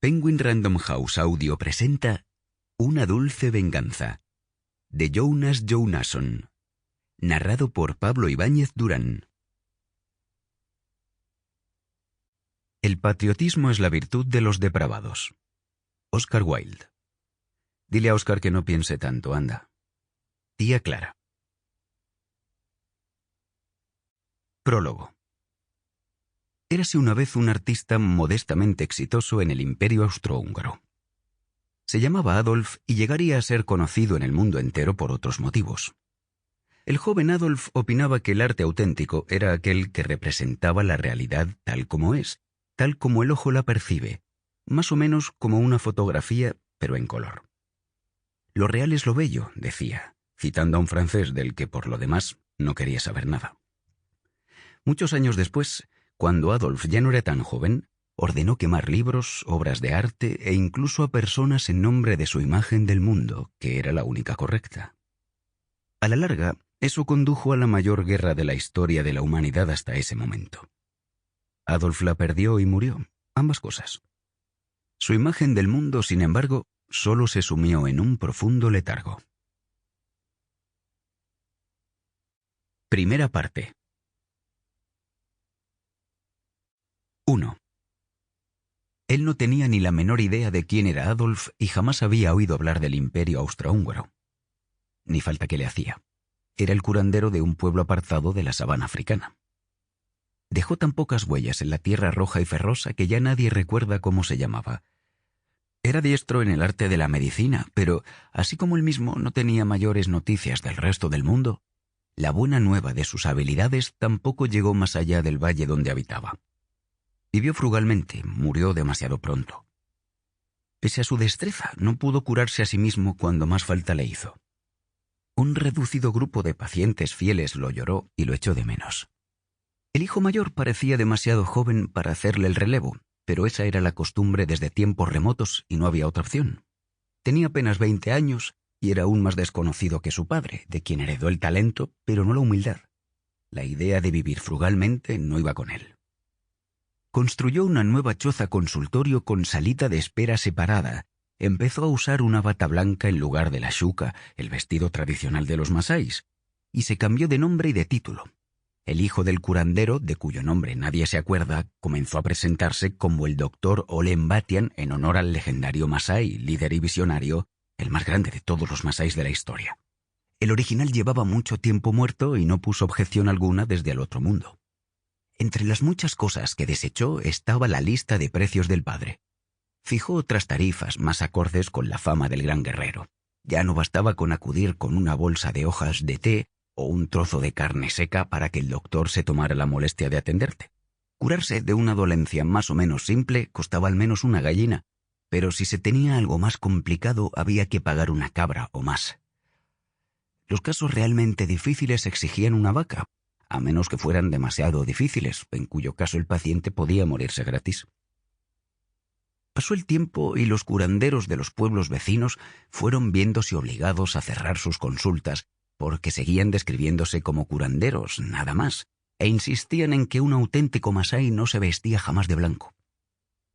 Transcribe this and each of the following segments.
Penguin Random House Audio presenta Una dulce venganza, de Jonas Jonasson, narrado por Pablo Ibáñez Durán. El patriotismo es la virtud de los depravados. Oscar Wilde. Dile a Oscar que no piense tanto, anda. Tía Clara. Prólogo. Érase una vez un artista modestamente exitoso en el Imperio Austrohúngaro. Se llamaba Adolf y llegaría a ser conocido en el mundo entero por otros motivos. El joven Adolf opinaba que el arte auténtico era aquel que representaba la realidad tal como es, tal como el ojo la percibe, más o menos como una fotografía, pero en color. Lo real es lo bello, decía, citando a un francés del que por lo demás no quería saber nada. Muchos años después, cuando Adolf ya no era tan joven, ordenó quemar libros, obras de arte e incluso a personas en nombre de su imagen del mundo, que era la única correcta. A la larga, eso condujo a la mayor guerra de la historia de la humanidad hasta ese momento. Adolf la perdió y murió, ambas cosas. Su imagen del mundo, sin embargo, solo se sumió en un profundo letargo. Primera parte. 1. Él no tenía ni la menor idea de quién era Adolf y jamás había oído hablar del Imperio Austrohúngaro. Ni falta que le hacía. Era el curandero de un pueblo apartado de la sabana africana. Dejó tan pocas huellas en la tierra roja y ferrosa que ya nadie recuerda cómo se llamaba. Era diestro en el arte de la medicina, pero, así como él mismo no tenía mayores noticias del resto del mundo, la buena nueva de sus habilidades tampoco llegó más allá del valle donde habitaba. Vivió frugalmente, murió demasiado pronto. Pese a su destreza, no pudo curarse a sí mismo cuando más falta le hizo. Un reducido grupo de pacientes fieles lo lloró y lo echó de menos. El hijo mayor parecía demasiado joven para hacerle el relevo, pero esa era la costumbre desde tiempos remotos y no había otra opción. Tenía apenas 20 años y era aún más desconocido que su padre, de quien heredó el talento, pero no la humildad. La idea de vivir frugalmente no iba con él. Construyó una nueva choza consultorio con salita de espera separada. Empezó a usar una bata blanca en lugar de la shuka, el vestido tradicional de los masáis, y se cambió de nombre y de título. El hijo del curandero, de cuyo nombre nadie se acuerda, comenzó a presentarse como el doctor Ole Mbatian en honor al legendario masái, líder y visionario, el más grande de todos los masáis de la historia. El original llevaba mucho tiempo muerto y no puso objeción alguna desde el otro mundo. Entre las muchas cosas que desechó estaba la lista de precios del padre. Fijó otras tarifas más acordes con la fama del gran guerrero. Ya no bastaba con acudir con una bolsa de hojas de té o un trozo de carne seca para que el doctor se tomara la molestia de atenderte. Curarse de una dolencia más o menos simple costaba al menos una gallina, pero si se tenía algo más complicado había que pagar una cabra o más. Los casos realmente difíciles exigían una vaca, a menos que fueran demasiado difíciles, en cuyo caso el paciente podía morirse gratis. Pasó el tiempo y los curanderos de los pueblos vecinos fueron viéndose obligados a cerrar sus consultas porque seguían describiéndose como curanderos, nada más, e insistían en que un auténtico masái no se vestía jamás de blanco.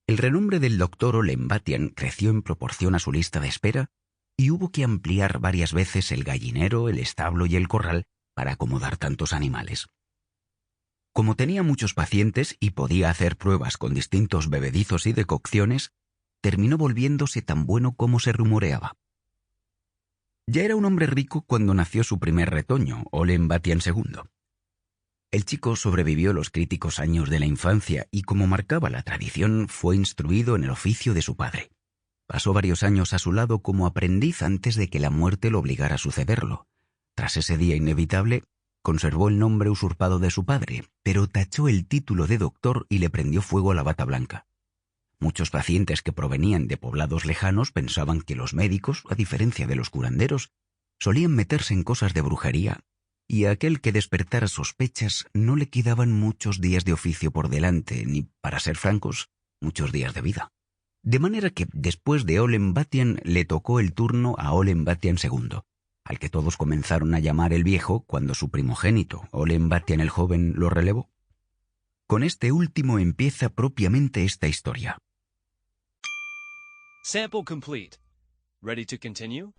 El renombre del doctor Ole Mbatian creció en proporción a su lista de espera y hubo que ampliar varias veces el gallinero, el establo y el corral para acomodar tantos animales. Como tenía muchos pacientes y podía hacer pruebas con distintos bebedizos y decocciones, terminó volviéndose tan bueno como se rumoreaba. Ya era un hombre rico cuando nació su primer retoño, Ole Mbatian II. El chico sobrevivió los críticos años de la infancia y, como marcaba la tradición, fue instruido en el oficio de su padre. Pasó varios años a su lado como aprendiz antes de que la muerte lo obligara a sucederlo. Tras ese día inevitable, conservó el nombre usurpado de su padre, pero tachó el título de doctor y le prendió fuego a la bata blanca. Muchos pacientes que provenían de poblados lejanos pensaban que los médicos, a diferencia de los curanderos, solían meterse en cosas de brujería, y a aquel que despertara sospechas no le quedaban muchos días de oficio por delante, ni, para ser francos, muchos días de vida. De manera que, después de Ole Mbatian, le tocó el turno a Ole Mbatian II, al que todos comenzaron a llamar el viejo cuando su primogénito, Ole Mbatian el joven, lo relevó. Con este último empieza propiamente esta historia. Sample complete. Ready to continue?